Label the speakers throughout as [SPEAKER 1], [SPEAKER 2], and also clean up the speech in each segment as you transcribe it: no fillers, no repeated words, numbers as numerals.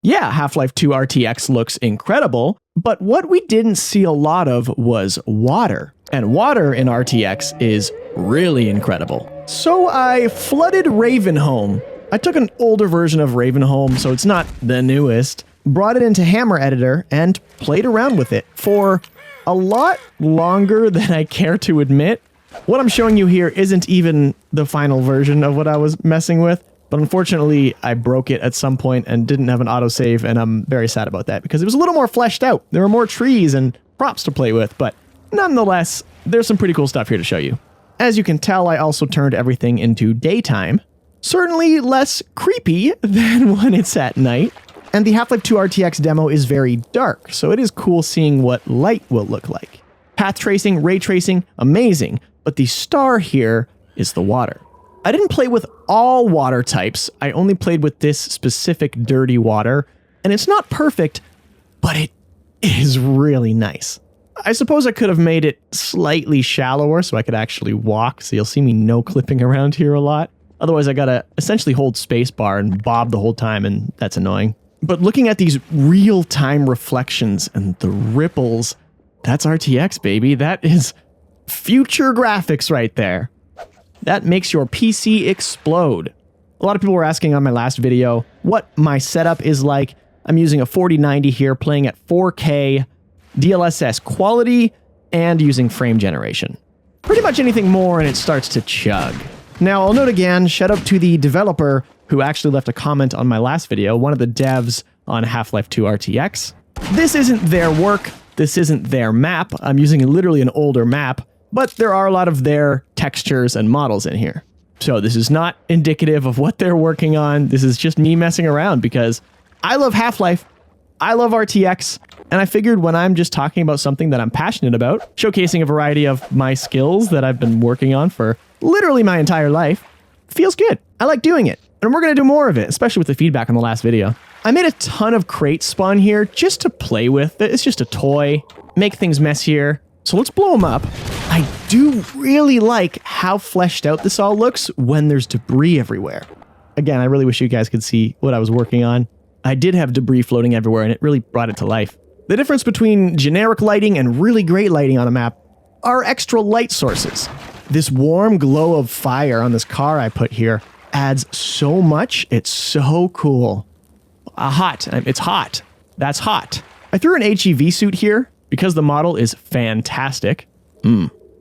[SPEAKER 1] Yeah, Half-Life 2 RTX looks incredible, but what we didn't see a lot of was water. And water in RTX is really incredible. So I flooded Ravenholm. I took an older version of Ravenholm, so it's not the newest, brought it into Hammer Editor, and played around with it for a lot longer than I care to admit. What I'm showing you here isn't even the final version of what I was messing with. But unfortunately, I broke it at some point and didn't have an autosave, and I'm very sad about that because it was a little more fleshed out. There were more trees and props to play with, but nonetheless, there's some pretty cool stuff here to show you. As you can tell, I also turned everything into daytime. Certainly less creepy than when it's at night. And the Half-Life 2 RTX demo is very dark, so it is cool seeing what light will look like. Path tracing, ray tracing, amazing, but the star here is the water. I didn't play with all water types, I only played with this specific dirty water, and it's not perfect, but it is really nice. I suppose I could have made it slightly shallower so I could actually walk, so you'll see me no-clipping around here a lot. Otherwise I gotta essentially hold spacebar and bob the whole time, and that's annoying. But looking at these real-time reflections and the ripples, that's RTX, baby. That is future graphics right there. That makes your PC explode. A lot of people were asking on my last video what my setup is like. I'm using a 4090 here, playing at 4K, DLSS quality, and using frame generation. Pretty much anything more and it starts to chug. Now, I'll note again, shout out to the developer who actually left a comment on my last video, one of the devs on Half-Life 2 RTX. This isn't their work. This isn't their map. I'm using literally an older map. But there are a lot of their textures and models in here. So this is not indicative of what they're working on. This is just me messing around because I love Half-Life, I love RTX, and I figured when I'm just talking about something that I'm passionate about, showcasing a variety of my skills that I've been working on for literally my entire life, feels good. I like doing it. And we're going to do more of it, especially with the feedback on the last video. I made a ton of crate spawn here just to play with. It's just a toy, make things messier. So let's blow them up. I do really like how fleshed out this all looks when there's debris everywhere. Again, I really wish you guys could see what I was working on. I did have debris floating everywhere and it really brought it to life. The difference between generic lighting and really great lighting on a map are extra light sources. This warm glow of fire on this car I put here adds so much. It's so cool. Hot. It's hot. That's hot. I threw an HEV suit here because the model is fantastic.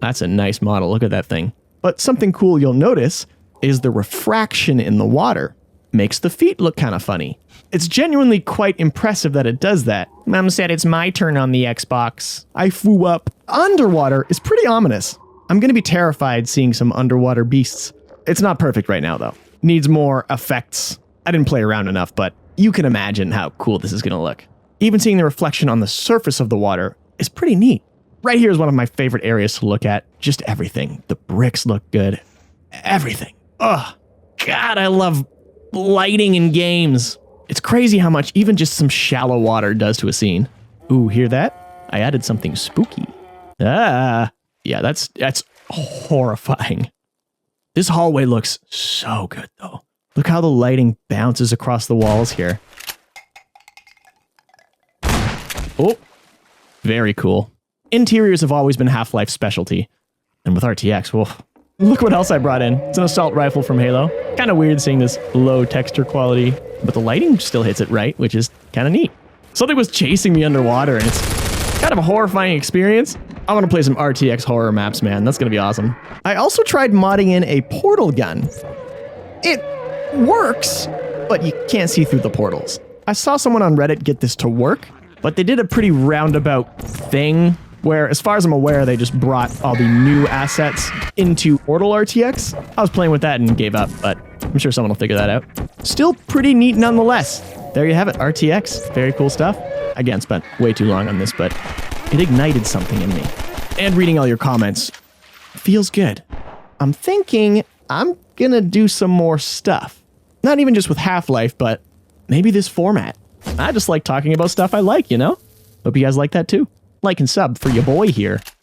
[SPEAKER 1] That's a nice model. Look at that thing. But something cool you'll notice is the refraction in the water. Makes the feet look kind of funny. It's genuinely quite impressive that it does that. Mom said it's my turn on the Xbox. I flew up. Underwater is pretty ominous. I'm going to be terrified seeing some underwater beasts. It's not perfect right now, though. Needs more effects. I didn't play around enough, but you can imagine how cool this is going to look. Even seeing the reflection on the surface of the water is pretty neat. Right here is one of my favorite areas to look at. Just everything. The bricks look good. Everything. Ugh. God, I love lighting in games. It's crazy how much even just some shallow water does to a scene. Ooh, hear that? I added something spooky. Yeah, that's horrifying. This hallway looks so good, though. Look how the lighting bounces across the walls here. Oh, very cool. Interiors have always been Half-Life's specialty. And with RTX, well, look what else I brought in. It's an assault rifle from Halo. Kind of weird seeing this low texture quality, but the lighting still hits it right, which is kind of neat. Something was chasing me underwater, and it's kind of a horrifying experience. I want to play some RTX horror maps, man. That's going to be awesome. I also tried modding in a portal gun. It works, but you can't see through the portals. I saw someone on Reddit get this to work, but they did a pretty roundabout thing where, as far as I'm aware, they just brought all the new assets into Portal RTX. I was playing with that and gave up, but I'm sure someone will figure that out. Still pretty neat nonetheless. There you have it, RTX. Very cool stuff. Again, spent way too long on this, but it ignited something in me. And reading all your comments feels good. I'm thinking I'm gonna do some more stuff. Not even just with Half-Life, but maybe this format. I just like talking about stuff I like, you know? Hope you guys like that too. Like and sub for your boy here.